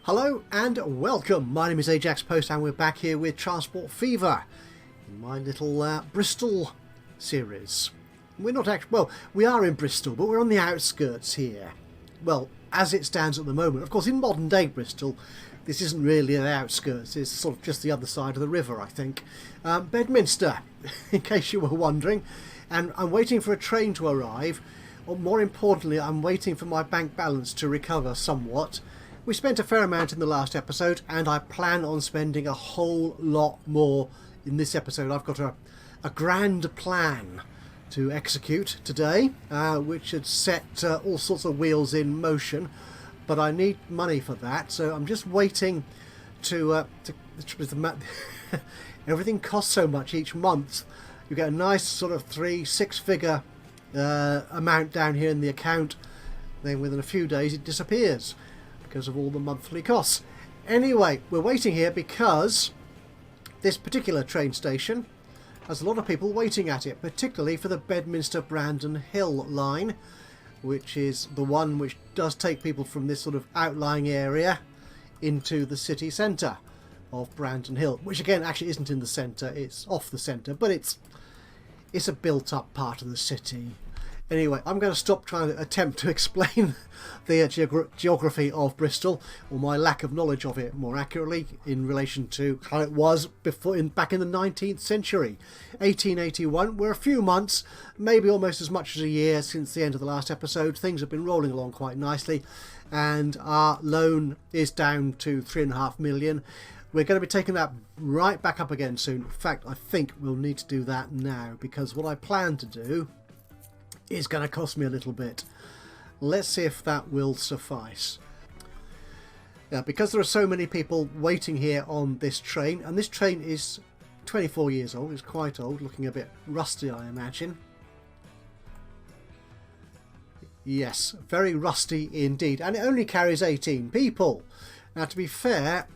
Hello and welcome. My name is Ajaxpost and we're back here with Transport Fever in my little Bristol series. We're not actually, well, we are in Bristol, but we're on the outskirts here. Well, as it stands at the moment. Of course, in modern day Bristol, this isn't really the outskirts. It's sort of just the other side of the river, I think. Bedminster, in case you were wondering. And I'm waiting for a train to arrive. Or more importantly, I'm waiting for my bank balance to recover somewhat. We spent a fair amount in the last episode, and I plan on spending a whole lot more in this episode. I've got a grand plan to execute today, which should set all sorts of wheels in motion, but I need money for that, so I'm just waiting to everything costs so much each month. You get a nice sort of 6 figure amount down here in the account, then within a few days it disappears because of all the monthly costs. Anyway, we're waiting here because this particular train station has a lot of people waiting at it, particularly for the Bedminster-Brandon Hill line, which is the one which does take people from this sort of outlying area into the city centre of Brandon Hill, which again actually isn't in the centre, it's off the centre, but it's a built-up part of the city. Anyway, I'm going to stop trying to attempt to explain the geography of Bristol, or my lack of knowledge of it more accurately, in relation to how it was back in the 19th century. 1881, we're a few months, maybe almost as much as a year since the end of the last episode. Things have been rolling along quite nicely, and our loan is down to 3.5 million. We're going to be taking that right back up again soon. In fact, I think we'll need to do that now, because what I plan to do is going to cost me a little bit. Let's see if that will suffice. Yeah, because there are so many people waiting here on this train, and this train is 24 years old, it's quite old, looking a bit rusty I imagine. Yes, very rusty indeed, and it only carries 18 people. Now, to be fair,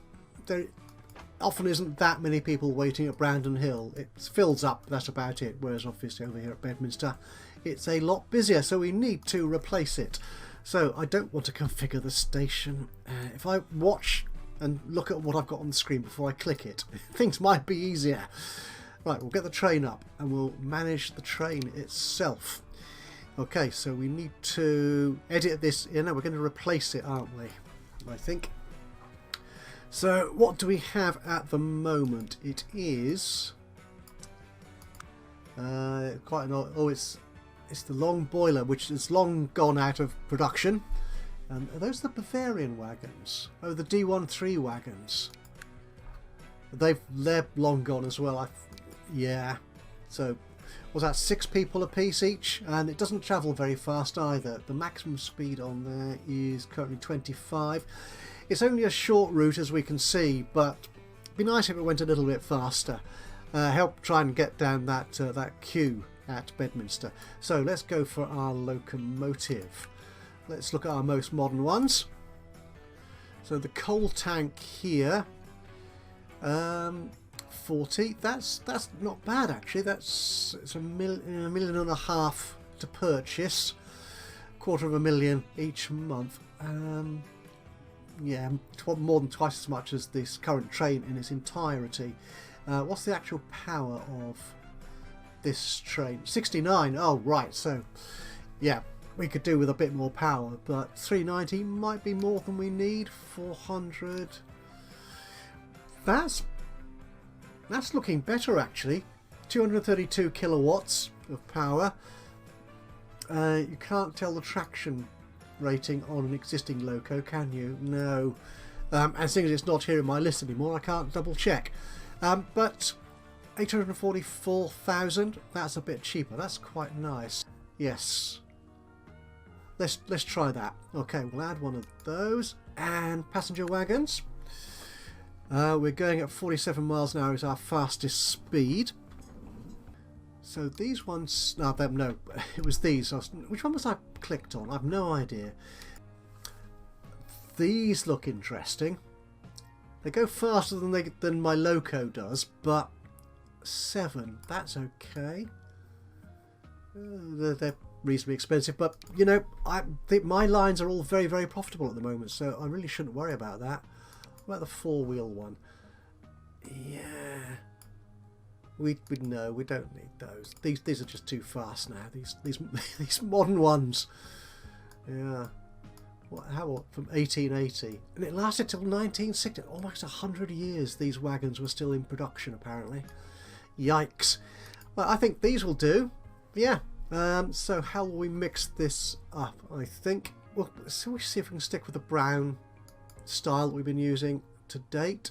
there often isn't that many people waiting at Brandon Hill. It fills up, that's about it, whereas obviously over here at Bedminster it's a lot busier, so we need to replace it. So I don't want to configure the station. If I watch and look at what I've got on the screen before I click it, things might be easier. Right, we'll get the train up and we'll manage the train itself. Okay, so we need to edit this in. We're going to replace it, aren't we? I think. So what do we have at the moment? It is quite an old, it's the long boiler, which is long gone out of production. And are those the Bavarian wagons? Oh, the D13 wagons. They're long gone as well. Yeah. So was that 6 people a piece each? And it doesn't travel very fast either. The maximum speed on there is currently 25. It's only a short route, as we can see, but it'd be nice if it went a little bit faster. Help try and get down that queue at Bedminster. So let's go for our locomotive. Let's look at our most modern ones. So the coal tank here, 40. That's not bad actually. It's $1.5 million to purchase, $250,000 each month. Yeah, more than twice as much as this current train in its entirety. What's the actual power of this train? 69. Oh right, so yeah, we could do with a bit more power, but 390 might be more than we need. 400. That's looking better actually. 232 kilowatts of power. You can't tell the traction rating on an existing loco, can you? No. And seeing as it's not here in my list anymore, I can't double check. But 844,000, that's a bit cheaper. That's quite nice. Yes. Let's try that. Okay, we'll add one of those. And passenger wagons. We're going at 47 miles an hour is our fastest speed. So these ones, no, it was these. Which one was I clicked on? I've no idea. These look interesting. They go faster than my loco does, but 7, that's okay. They're reasonably expensive, but you know, I think my lines are all very, very profitable at the moment, so I really shouldn't worry about that. What about the four-wheel one? Yeah, we no, we don't need those. These are just too fast now. These modern ones. Yeah. How from 1880, and it lasted till 1960. Almost 100 years. These wagons were still in production, apparently. Yikes. Well, I think these will do. Yeah. So how will we mix this up? I think. Well, so we see if we can stick with the brown style that we've been using to date.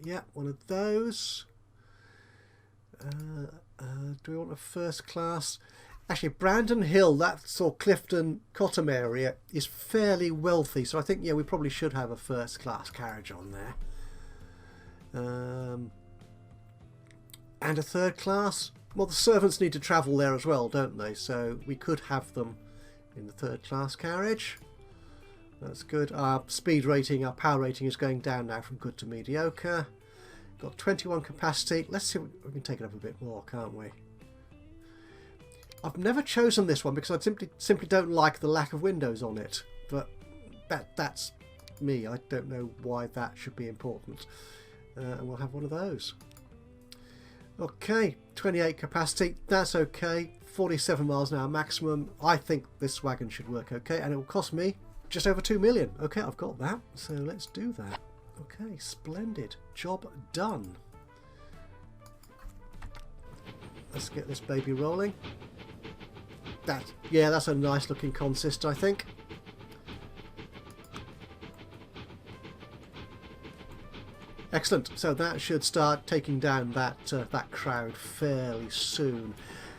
Yeah, one of those. Do we want a first class? Actually, Brandon Hill, that sort of Clifton Cottam area, is fairly wealthy, so I think, yeah, we probably should have a first class carriage on there. And a third class. Well, the servants need to travel there as well, don't they? So we could have them in the third class carriage. That's good. Our speed rating, our power rating is going down now from good to mediocre. Got 21 capacity. Let's see if we can take it up a bit more, can't we? I've never chosen this one because I simply don't like the lack of windows on it. But that's me. I don't know why that should be important. And we'll have one of those. Okay, 28 capacity. That's okay. 47 miles an hour maximum. I think this wagon should work okay. And it will cost me just over 2 million. Okay, I've got that. So let's do that. Okay, splendid. Job done. Let's get this baby rolling. Yeah, that's a nice looking consist, I think. Excellent. So that should start taking down that that crowd fairly soon.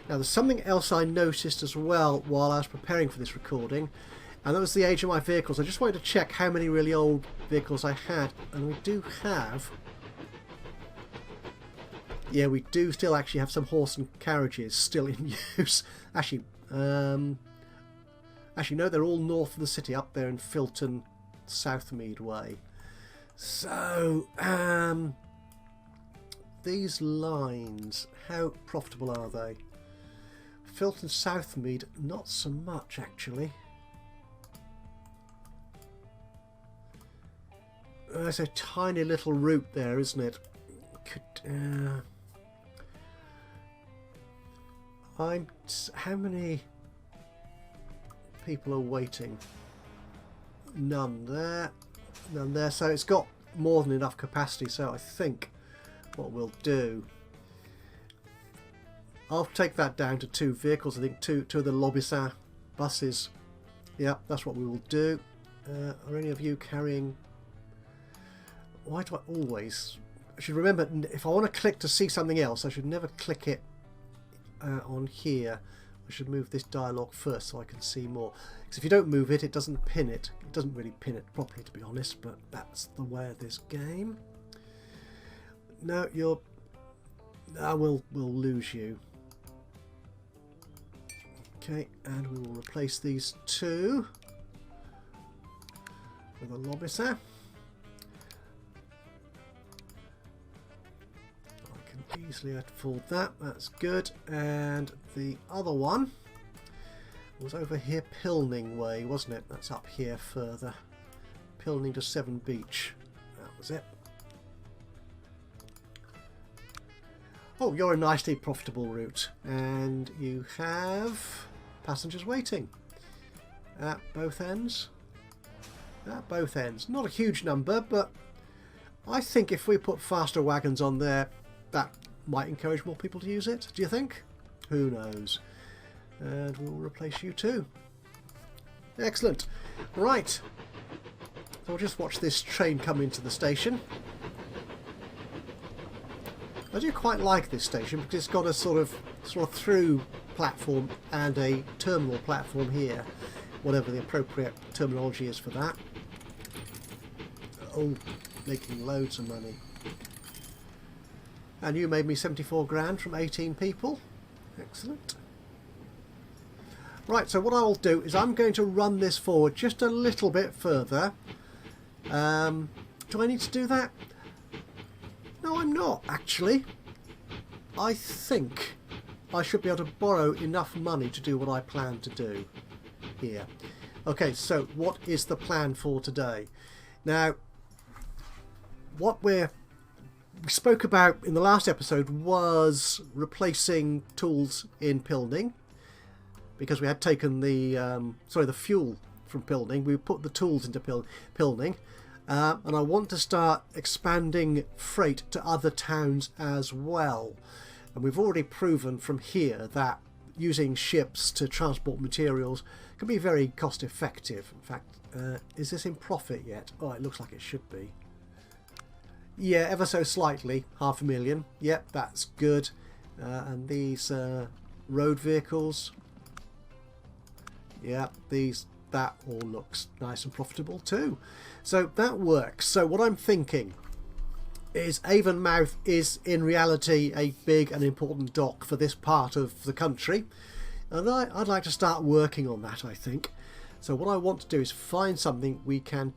Now, there's something else I noticed as well while I was preparing for this recording, and that was the age of my vehicles. I just wanted to check how many really old vehicles I had, and we do have. Yeah, we do still actually have some horse and carriages still in use. Actually, no, they're all north of the city, up there in Filton, Southmead way. So, these lines, how profitable are they? Filton, Southmead, not so much actually. There's a tiny little route there, isn't it? How many people are waiting? None there. None there. So it's got more than enough capacity. So I think what we'll do, I'll take that down to 2 vehicles. I think two of the Lobissin buses. Yeah, that's what we will do. Are any of you carrying? Why do I always? I should remember, if I want to click to see something else, I should never click it on here. I should move this dialogue first so I can see more. Because if you don't move it, it doesn't pin it. It doesn't really pin it properly, to be honest, but that's the way of this game. No, you're... we'll lose you. Okay, and we will replace these 2 with a Lobissin. Easily afford that, that's good. And the other one was over here Pilning way, wasn't it? That's up here further. Pilning to Severn Beach. That was it. Oh, you're a nicely profitable route. And you have passengers waiting at both ends. At both ends. Not a huge number, but I think if we put faster wagons on there, that might encourage more people to use it. Do you think? Who knows? And we'll replace you too. Excellent. Right. So we'll just watch this train come into the station. I do quite like this station because it's got a sort of through platform and a terminal platform here, whatever the appropriate terminology is for that. Oh, making loads of money. And you made me 74 grand from 18 people. Excellent. Right, so what I will do is I'm going to run this forward just a little bit further. Do I need to do that? No, I'm not, actually. I think I should be able to borrow enough money to do what I plan to do here. Okay, so what is the plan for today? Now, what we spoke about in the last episode was replacing tools in Pilning, because we had taken the the fuel from Pilning. We put the tools into Pilning, and I want to start expanding freight to other towns as well. And we've already proven from here that using ships to transport materials can be very cost effective. In fact, is this in profit yet? Oh, it looks like it should be. Yeah, ever so slightly, 500,000. Yep, that's good. And these road vehicles, yeah, that all looks nice and profitable too. So that works. So what I'm thinking is Avonmouth is in reality a big and important dock for this part of the country, and I'd like to start working on that, I think. So what I want to do is find something we can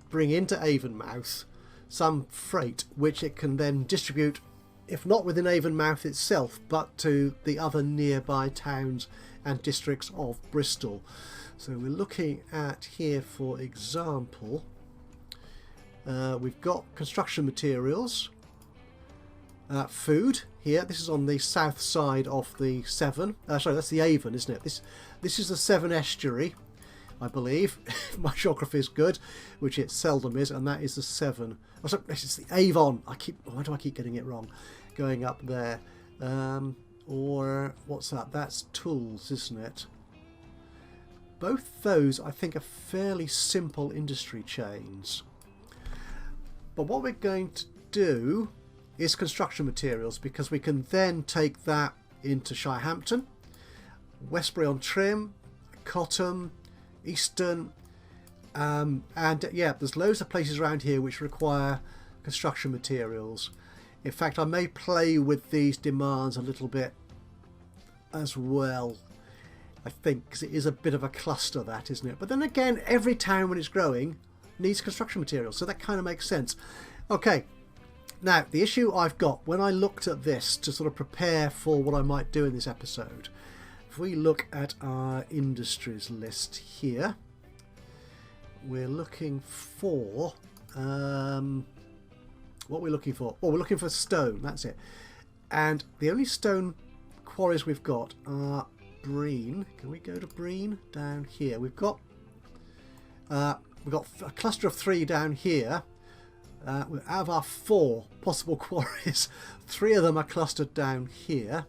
bring into Avonmouth, some freight which it can then distribute, if not within Avonmouth itself, but to the other nearby towns and districts of Bristol. So we're looking at here, for example, we've got construction materials, food here. This is on the south side of the Severn. Sorry, that's the Avon, isn't it? This is the Severn estuary, I believe. My geography is good, which it seldom is, and that is the Severn. Oh, sorry, this is the Avon. Why do I keep getting it wrong? Going up there, or what's that? That's tools, isn't it? Both those, I think, are fairly simple industry chains. But what we're going to do is construction materials, because we can then take that into Shirehampton, Westbury-on-Trim, Cotton, Easton, and yeah, there's loads of places around here which require construction materials. In fact, I may play with these demands a little bit as well, I think, because it is a bit of a cluster, that, isn't it? But then again, every town when it's growing needs construction materials, so that kind of makes sense. Okay, now the issue I've got when I looked at this to sort of prepare for what I might do in this episode, if we look at our industries list here, we're looking for what we're looking for. Well, we're looking for stone, that's it. And the only stone quarries we've got are Breen. Can we go to Breen? Down here we've got a cluster of 3 down here. Out of our 4 possible quarries, 3 of them are clustered down here,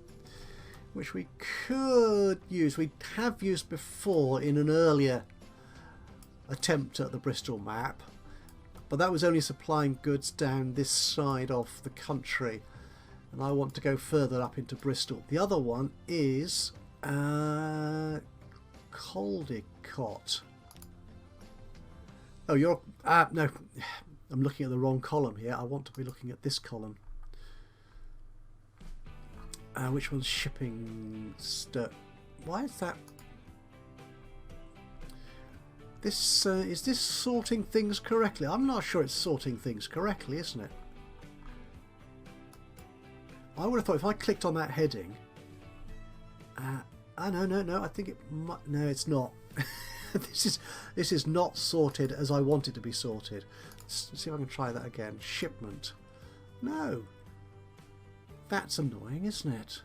which we could use. We have used before in an earlier attempt at the Bristol map, but that was only supplying goods down this side of the country, and I want to go further up into Bristol. The other one is Caldicott. Oh, you're no, I'm looking at the wrong column here. I want to be looking at this column. Which one's shipping? Why is that? This is this sorting things correctly? I'm not sure it's sorting things correctly, isn't it? I would have thought if I clicked on that heading. No. I think it might. No, it's not. This is not sorted as I want it to be sorted. Let's see if I can try that again. Shipment. No. That's annoying, isn't it?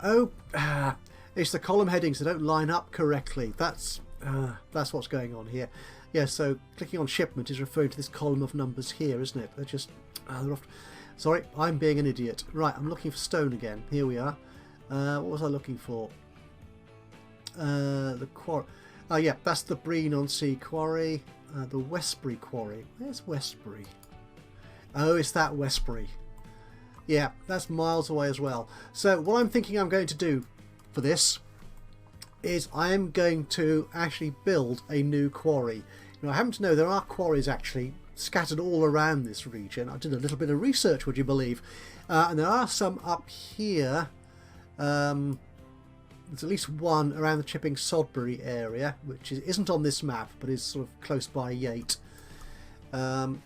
Oh, it's the column headings that don't line up correctly. That's what's going on here. Yeah, so clicking on shipment is referring to this column of numbers here, isn't it? They're just... they're off. Sorry, I'm being an idiot. Right, I'm looking for stone again. Here we are. What was I looking for? The quarry. Oh yeah, that's the Breen-on-Sea quarry. The Westbury quarry. Where's Westbury? Oh, it's that Westbury. Yeah, that's miles away as well. So what I'm thinking I'm going to do for this is I am going to actually build a new quarry. Now, I happen to know there are quarries actually scattered all around this region. I did a little bit of research, would you believe? And there are some up here. There's at least one around the Chipping Sodbury area, which isn't on this map, but is sort of close by Yate. And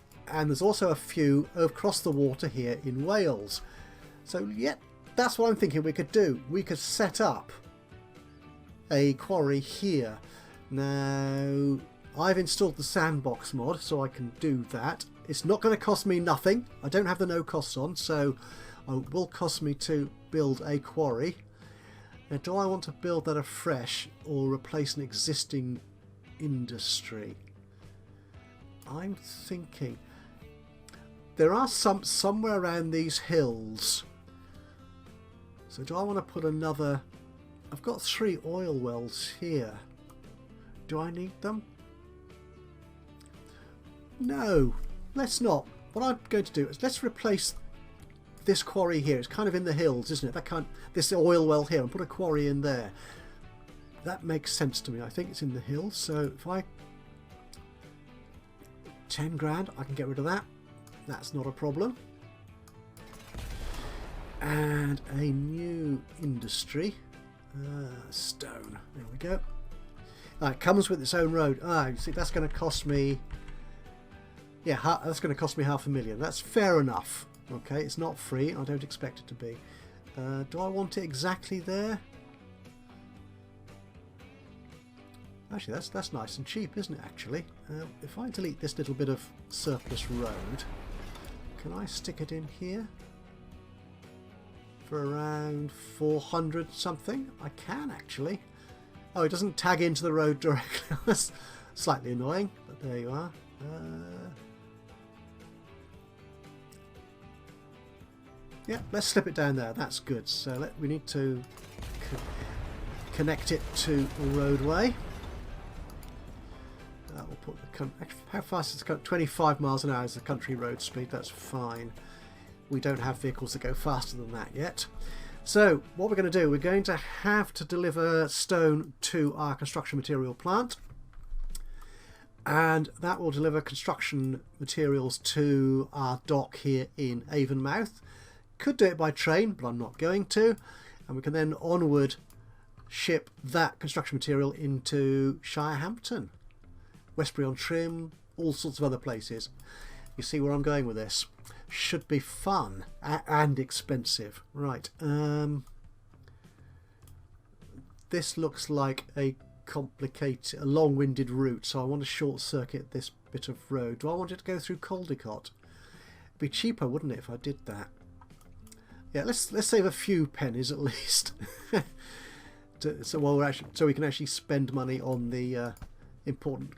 there's also a few across the water here in Wales. So, yeah, that's what I'm thinking we could do. We could set up a quarry here. Now, I've installed the sandbox mod, so I can do that. It's not going to cost me nothing. I don't have the no costs on, so it will cost me to build a quarry. Now, do I want to build that afresh or replace an existing industry? I'm thinking there are somewhere around these hills. So do I want to put another... I've got 3 oil wells here. Do I need them? No, let's not. What I'm going to do is let's replace this quarry here. It's kind of in the hills, isn't it? This oil well here, and put a quarry in there. That makes sense to me. I think it's in the hills. So if I 10 grand, I can get rid of that. That's not a problem. And a new industry. Stone. There we go. It comes with its own road. You see, that's going to cost me... Yeah, that's going to cost me $500,000. That's fair enough. Okay, it's not free. I don't expect it to be. Do I want it exactly there? Actually, that's nice and cheap, isn't it, actually? If I delete this little bit of surplus road, can I stick it in here? For around 400 something? I can, actually. Oh, it doesn't tag into the road directly. That's slightly annoying, but there you are. Yeah, let's slip it down there. That's good. So we need to connect it to a roadway. We'll put the how fast is the 25 miles an hour is the country road speed. That's fine. We don't have vehicles that go faster than that yet. So what we're going to do, we're going to have to deliver stone to our construction material plant, and that will deliver construction materials to our dock here in Avonmouth. Could do it by train, but I'm not going to. And we can then onward ship that construction material into Shirehampton, Westbury-on-Trim, all sorts of other places. You see where I'm going with this. Should be fun and expensive. Right. This looks like a complicated, a long-winded route, so I want to short circuit this bit of road. Do I want it to go through Caldicot? It'd be cheaper, wouldn't it, if I did that? Yeah, let's save a few pennies at least, so we can actually spend money on the important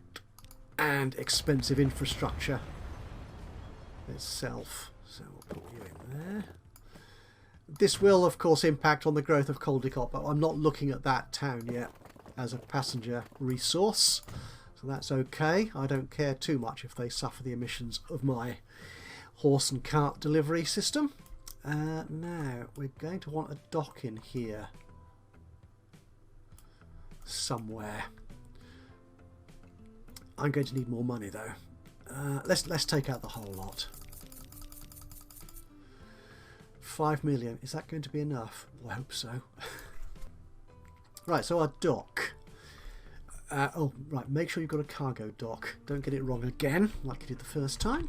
and expensive infrastructure itself. So we'll put you in there. This will, of course, impact on the growth of Caldicot, but I'm not looking at that town yet as a passenger resource, so that's okay. I don't care too much if they suffer the emissions of my horse and cart delivery system. Now we're going to want a dock in here somewhere. I'm going to need more money though. Let's take out the whole lot. 5 million. Is that going to be enough? Well, I hope so. Right, so our dock. Oh, right. Make sure you've got a cargo dock. Don't get it wrong again, like you did the first time.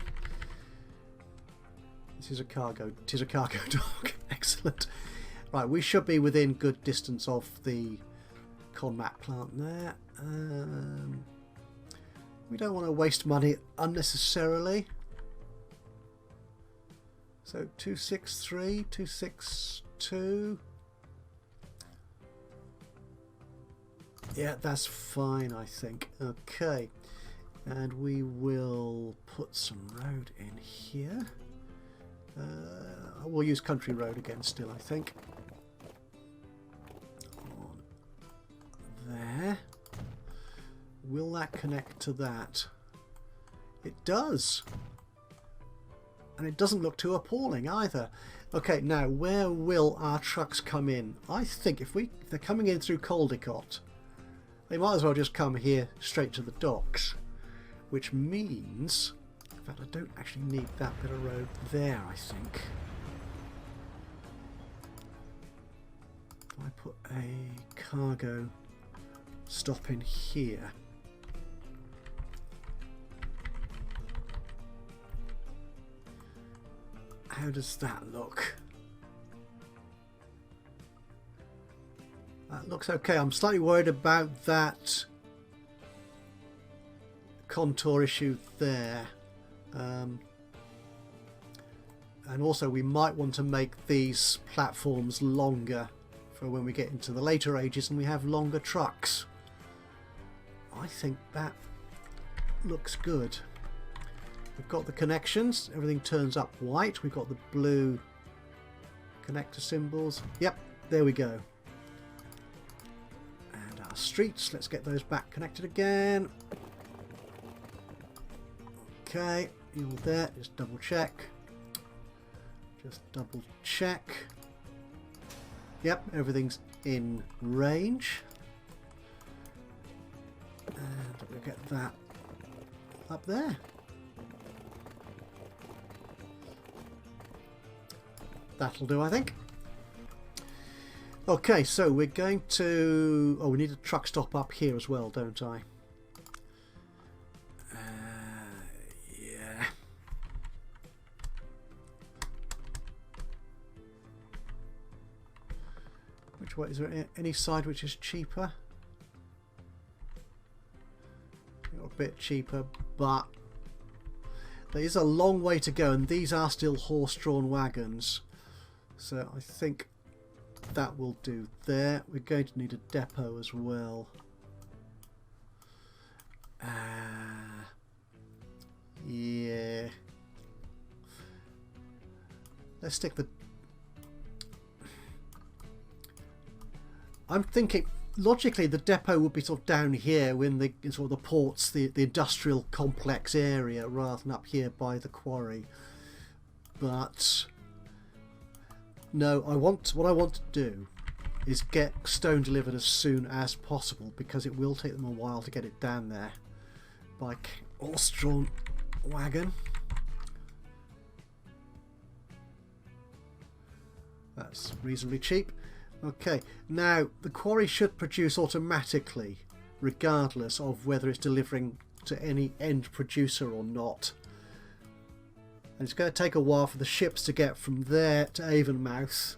This is a cargo. It is a cargo dock. Excellent. Right, we should be within good distance of the Conmat plant there. We don't want to waste money unnecessarily. So 263, 262. Yeah, that's fine, I think. Okay, and we will put some road in here. We'll use country road again still, I think. On there. Will that connect to that? It does. And it doesn't look too appalling either. Okay, now where will our trucks come in? I think if they're coming in through Caldicot, they might as well just come here straight to the docks, which means, in fact, I don't actually need that bit of road there, I think. If I put a cargo stop in here. How does that look? looks okay. I'm slightly worried about that contour issue there. And also we might want to make these platforms longer for when we get into the later ages and we have longer trucks. I think that looks good. We've got the connections, everything turns up white. We've got the blue connector symbols. Yep, there we go. And our streets, let's get those back connected again. Okay, you're there, just double check. Just double check. Yep, everything's in range. And we'll get that up there. That'll do, I think. Okay, so we're going to... Oh, we need a truck stop up here as well, don't I? Yeah. Which way? Is there any side which is cheaper? A bit cheaper, but there is a long way to go, and these are still horse-drawn wagons. So I think that will do there. We're going to need a depot as well. Yeah. Let's stick the... I'm thinking, logically, the depot would be sort of down here in sort of the ports, the industrial complex area, rather than up here by the quarry. But... no, what I want to do is get stone delivered as soon as possible, because it will take them a while to get it down there by horse-drawn wagon. That's reasonably cheap. Okay, now the quarry should produce automatically regardless of whether it's delivering to any end producer or not. And it's going to take a while for the ships to get from there to Avonmouth,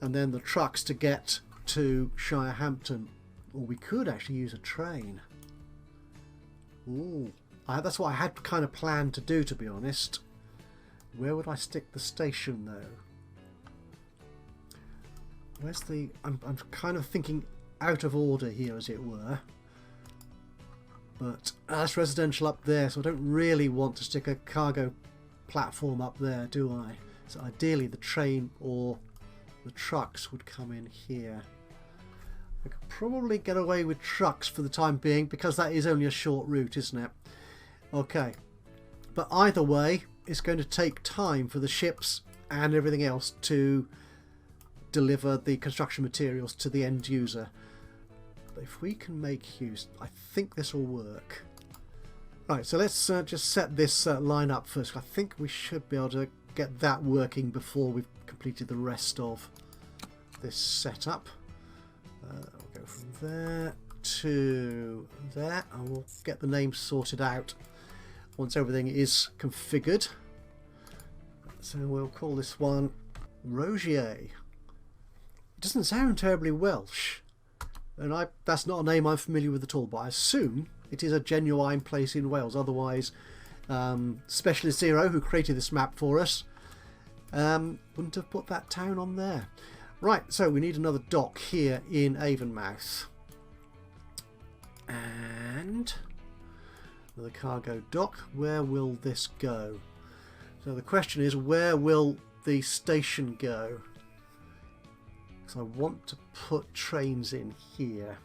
and then the trucks to get to Shirehampton. Or we could actually use a train. Ooh, that's what I had kind of planned to do, to be honest. Where would I stick the station though? Where's the... I'm kind of thinking out of order here, as it were. But that's residential up there, so I don't really want to stick a cargo platform up there, do I? So ideally the train or the trucks would come in here. I could probably get away with trucks for the time being, because that is only a short route, isn't it? Okay. But either way, it's going to take time for the ships and everything else to deliver the construction materials to the end user. But if we can make use, I think this will work. Right, so let's just set this line up first. I think we should be able to get that working before we've completed the rest of this setup. We'll go from there to there, and we'll get the name sorted out once everything is configured. So we'll call this one Rogier. It doesn't sound terribly Welsh, and that's not a name I'm familiar with at all, but I assume it is a genuine place in Wales. Otherwise, Specialist Zero, who created this map for us, wouldn't have put that town on there. Right, so we need another dock here in Avonmouth. And another cargo dock. Where will this go? So the question is, where will the station go? Because I want to put trains in here.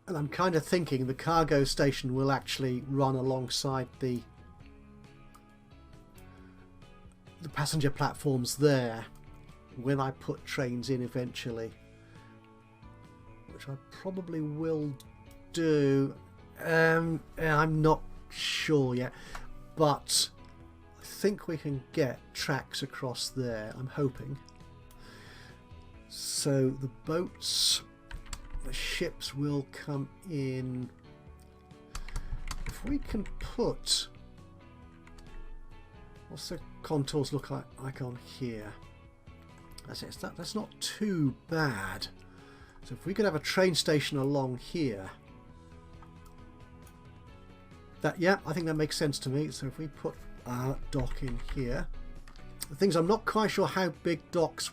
And I'm kind of thinking the cargo station will actually run alongside the passenger platforms there when I put trains in eventually, which I probably will do. I'm not sure yet, but I think we can get tracks across there, I'm hoping. So the boats, the ships will come in. If we can put... what's the contours look like on here? That's not too bad. So if we could have a train station along here, yeah, I think that makes sense to me. So if we put our dock in here, the things I'm not quite sure how big docks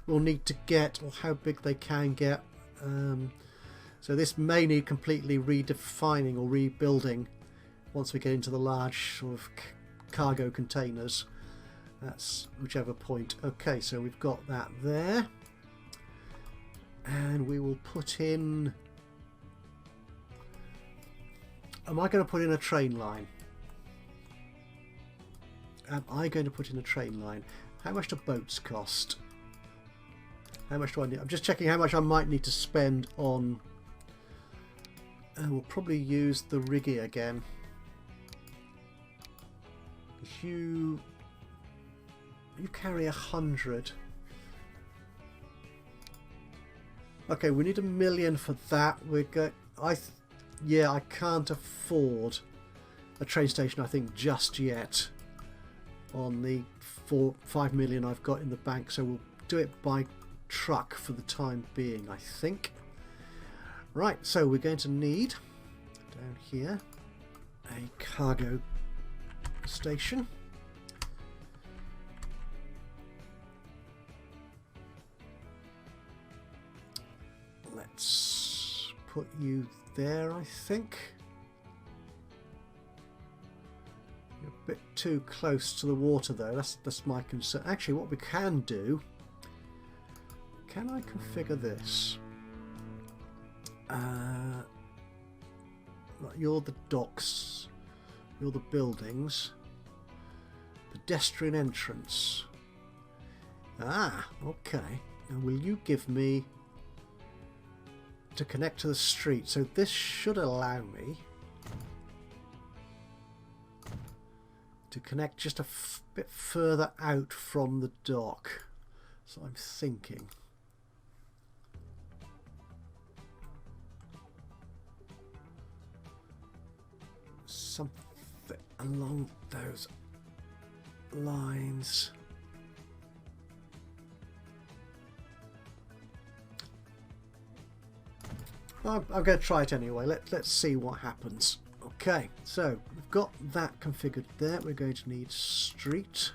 will need to get or how big they can get. So this may need completely redefining or rebuilding once we get into the large sort of cargo containers. That's whichever point. Okay, so we've got that there. And we will put in... Am I going to put in a train line? Am I going to put in a train line? How much do boats cost? How much do I need? I'm just checking how much I might need to spend on... we'll probably use the riggy again. You carry 100. Okay, we need 1 million for that. Yeah, I can't afford a train station, I think, just yet on the 5 million I've got in the bank. So we'll do it by truck for the time being, I think. Right, so we're going to need down here a cargo station. Let's put you there, I think. You're a bit too close to the water though, that's my concern. Actually, what we can do, can I configure this? You're the docks, you're the buildings, pedestrian entrance. Ah, okay. And will you give me to connect to the street? So this should allow me to connect just a bit further out from the dock. So I'm thinking something along those lines. I'm going to try it anyway. Let's see what happens. Okay, so we've got that configured there. We're going to need street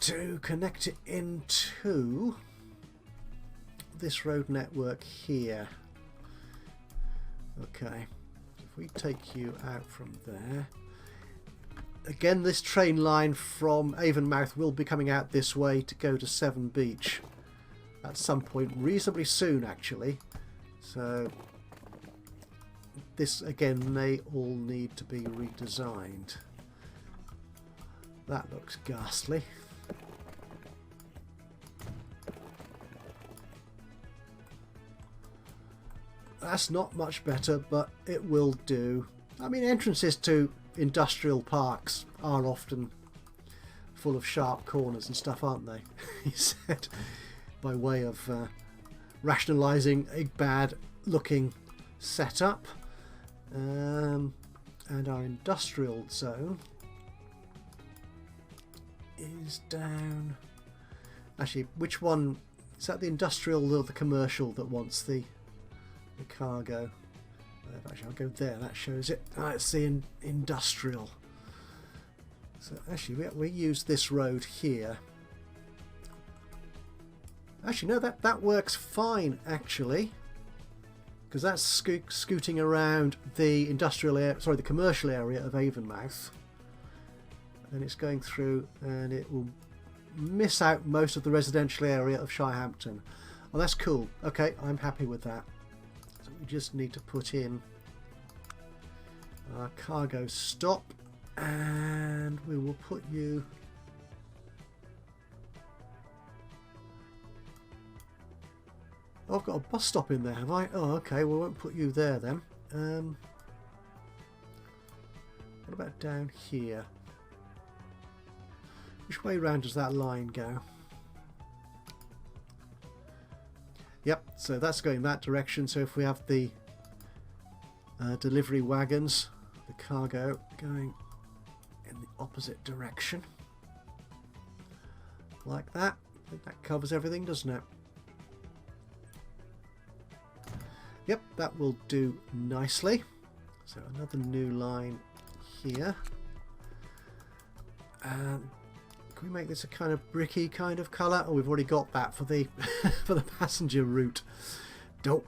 to connect it into this road network here. Okay, if we take you out from there, again this train line from Avonmouth will be coming out this way to go to Severn Beach at some point reasonably soon, actually. So this again may all need to be redesigned. That looks ghastly. That's not much better, but it will do. I mean, entrances to industrial parks are often full of sharp corners and stuff, aren't they? He said, by way of rationalising a bad looking setup. And our industrial zone is down. Actually, which one is that, the industrial or the commercial that wants the cargo? Actually, I'll go there, that shows it. It's the industrial. So actually we use this road here. Actually, no, that works fine, actually, because that's scooting around the industrial area, sorry, the commercial area of Avonmouth, and it's going through, and it will miss out most of the residential area of Shirehampton. Oh, that's cool. Okay, I'm happy with that. So we just need to put in our cargo stop, and we will put you. Oh, I've got a bus stop in there, have I? Oh, okay, well, we won't put you there then. What about down here? Which way round does that line go? Yep, so that's going that direction. So if we have the delivery wagons, the cargo going in the opposite direction, like that. think that covers everything, doesn't it? Yep, that will do nicely. So another new line here. Can we make this a kind of bricky kind of colour? Oh, we've already got that for the for the passenger route. Don't.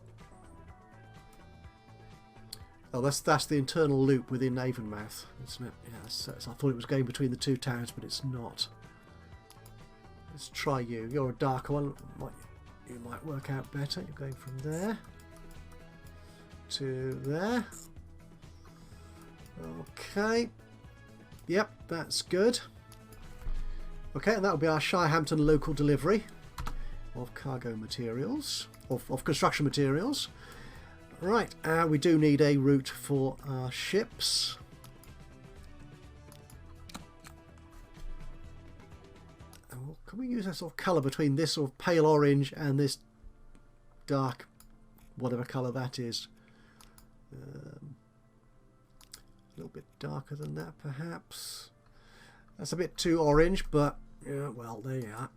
Oh, that's the internal loop within Avonmouth, isn't it? Yeah, so I thought it was going between the two towns, but it's not. Let's try you. You're a darker one. You might work out better. You're going from there to there. Okay. Yep, that's good. Okay, and that'll be our Shirehampton local delivery of cargo materials, of construction materials. Right, we do need a route for our ships. And can we use a sort of colour between this sort of pale orange and this dark, whatever colour that is? A little bit darker than that, perhaps. That's a bit too orange, but yeah, well, there you are.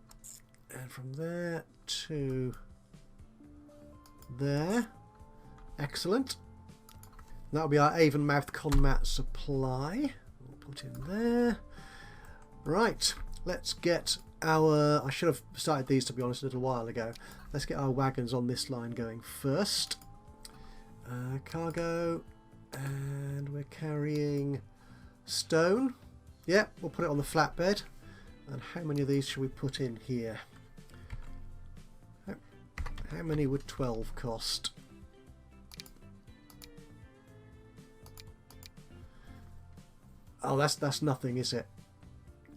And from there to there. Excellent. That'll be our Avonmouth Conmat supply. We'll put in there. Right, let's get our... I should have started these, to be honest, a little while ago. Let's get our wagons on this line going first. Cargo. And we're carrying stone. Yep, we'll put it on the flatbed. And how many of these should we put in here? How many would 12 cost? Oh, that's nothing, is it?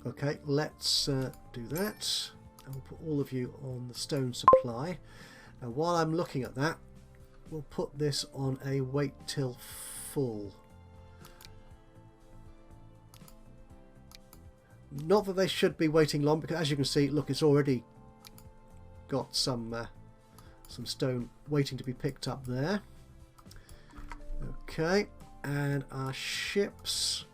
Okay, let's do that. And we'll put all of you on the stone supply. Now, while I'm looking at that, we'll put this on a wait till full. Not that they should be waiting long, because as you can see, look, it's already got some stone waiting to be picked up there. Okay, and our ships.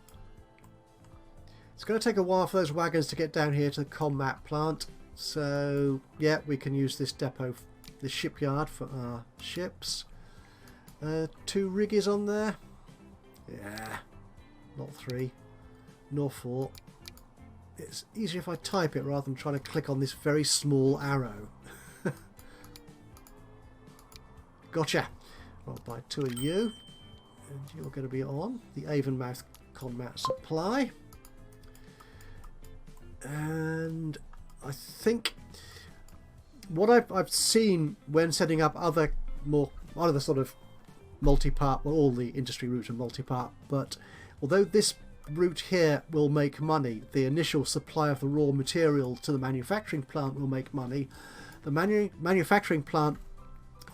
It's going to take a while for those wagons to get down here to the combat plant. So, yeah, we can use this depot, this shipyard for our ships. 2 riggies on there. Yeah, not 3, nor 4. It's easier if I type it rather than trying to click on this very small arrow. Gotcha. I'll buy 2 of you. And you're going to be on the Avonmouth Conmat supply. And I think what I've seen when setting up other sort of multi-part, well, all the industry routes are multi-part, but although this route here will make money, the initial supply of the raw material to the manufacturing plant will make money. The manufacturing plant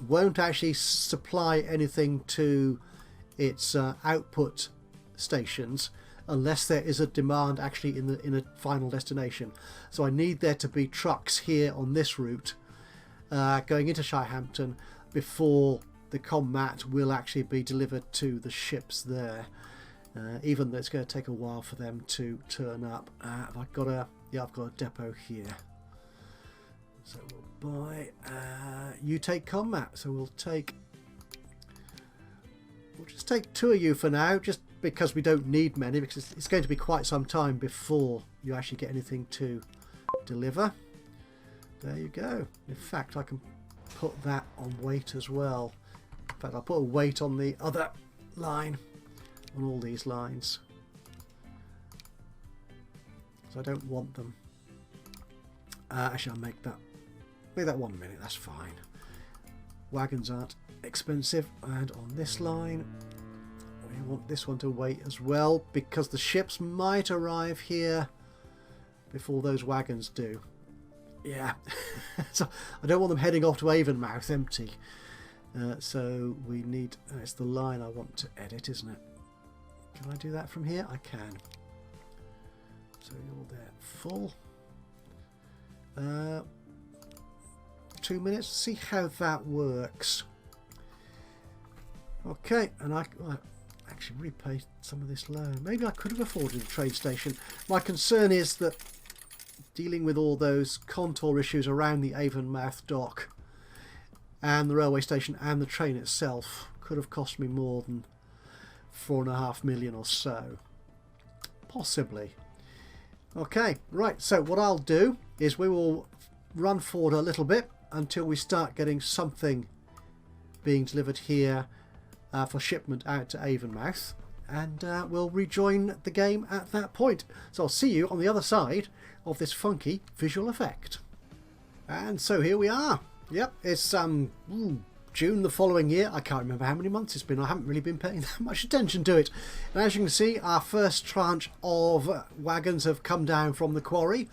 won't actually supply anything to its output stations unless there is a demand actually in a final destination. So I need there to be trucks here on this route going into Shirehampton before the commat will actually be delivered to the ships there. Even though it's going to take a while for them to turn up. I've got a depot here. So we'll buy. You take combat. So we'll just take 2 of you for now, just because we don't need many, because it's going to be quite some time before you actually get anything to deliver. There you go. In fact, I can put that on weight as well. In fact, I'll put a weight on the other line, on all these lines. So I don't want them. Actually, I'll make that 1 minute, that's fine. Wagons aren't expensive, and on this line we want this one to wait as well, because the ships might arrive here before those wagons do. Yeah. So I don't want them heading off to Avonmouth empty. So we need... it's the line I want to edit, isn't it? Can I do that from here? I can. So you're there full. 2 minutes. See how that works. Okay, and I actually repaid some of this loan. Maybe I could have afforded a trade station. My concern is that dealing with all those contour issues around the Avonmouth dock and the railway station and the train itself could have cost me more than 4.5 million or so. Possibly. Okay, right, so what I'll do is we will run forward a little bit until we start getting something being delivered here for shipment out to Avonmouth, and we'll rejoin the game at that point. So I'll see you on the other side of this funky visual effect. And so here we are. Yep, it's June the following year. I can't remember how many months it's been. I haven't really been paying that much attention to it. And as you can see, our first tranche of wagons have come down from the quarry,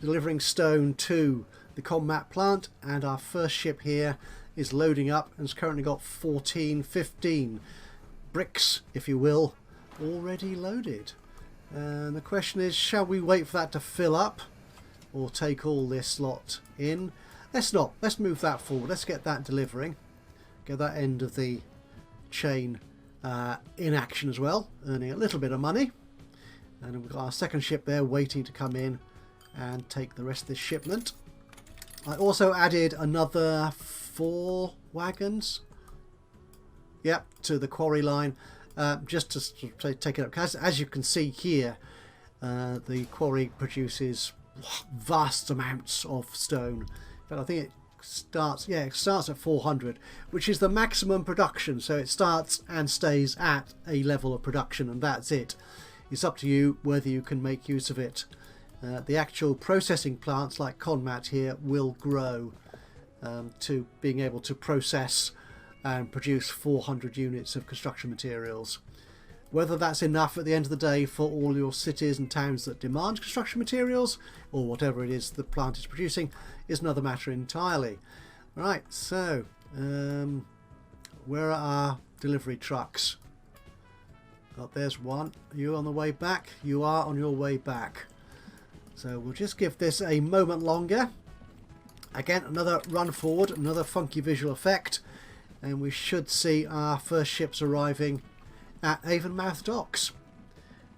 delivering stone to the combat plant, and our first ship here is loading up and has currently got 15 bricks, if you will, already loaded. And the question is, shall we wait for that to fill up or take all this lot in? Let's not. Let's move that forward. Let's get that delivering. Get that end of the chain in action as well, earning a little bit of money. And we've got our second ship there waiting to come in and take the rest of this shipment. I also added another 4 wagons, yep, to the quarry line, just to sort of take it up. As you can see here, the quarry produces vast amounts of stone. But I think it starts at 400, which is the maximum production. So it starts and stays at a level of production, and that's it. It's up to you whether you can make use of it. The actual processing plants like Conmat here will grow to being able to process and produce 400 units of construction materials. Whether that's enough at the end of the day for all your cities and towns that demand construction materials, or whatever it is the plant is producing, is another matter entirely. Right, so where are our delivery trucks? Oh, there's one. Are you on the way back? You are on your way back. So we'll just give this a moment longer. Again, another run forward, another funky visual effect, and we should see our first ships arriving at Avonmouth docks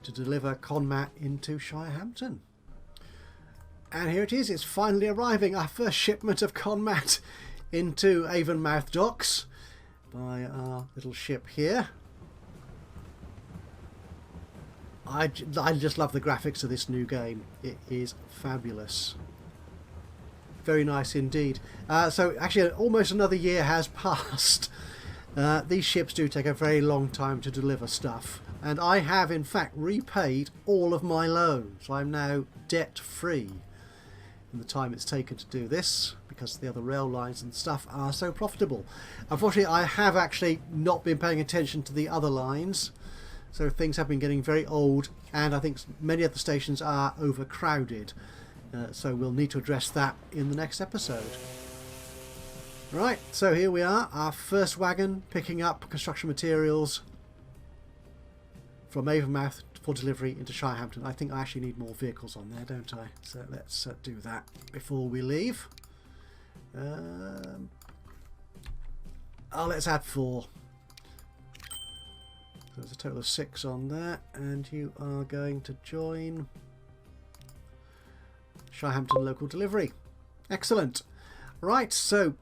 to deliver Conmat into Shirehampton. And here it is, it's finally arriving, our first shipment of Conmat into Avonmouth docks by our little ship here. I just love the graphics of this new game. It is fabulous. Very nice indeed. So actually almost another year has passed. These ships do take a very long time to deliver stuff, and I have in fact repaid all of my loans. So I'm now debt free in the time it's taken to do this, because the other rail lines and stuff are so profitable. Unfortunately, I have actually not been paying attention to the other lines, so things have been getting very old, and I think many of the stations are overcrowded. So we'll need to address that in the next episode. Right, so here we are, our first wagon picking up construction materials from Avonmouth for delivery into Shirehampton. I think I actually need more vehicles on there, don't I? So let's do that before we leave. Let's add 4. So there's a total of 6 on there, and you are going to join Shirehampton local delivery. Excellent. Right, so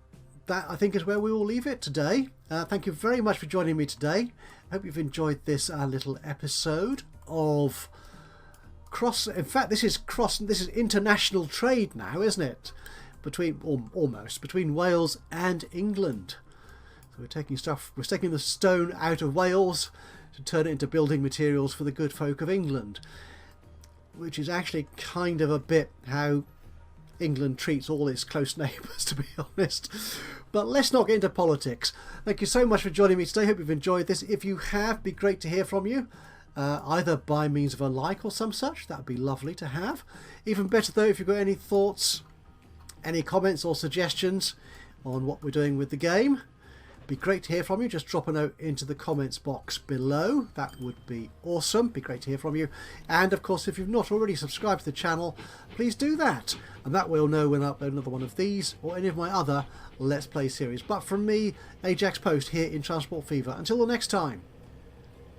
that I think is where we will leave it today. Thank you very much for joining me today. I hope you've enjoyed this little episode of in fact this is international trade now, isn't it? Almost between Wales and England. So we're taking the stone out of Wales to turn it into building materials for the good folk of England, which is actually kind of a bit how England treats all its close neighbours, to be honest. But let's not get into politics. Thank you so much for joining me today. Hope you've enjoyed this. If you have, it'd be great to hear from you, either by means of a like or some such. That would be lovely to have. Even better though, if you've got any thoughts, any comments or suggestions on what we're doing with the game, be great to hear from you. Just drop a note into the comments box below. That would be awesome. Be great to hear from you. And of course, if you've not already subscribed to the channel, please do that, and that way you'll know when I upload another one of these or any of my other Let's Play series. But from me, Ajaxpost, here in Transport Fever, until the next time,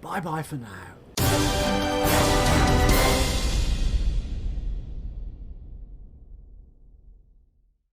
bye bye for now.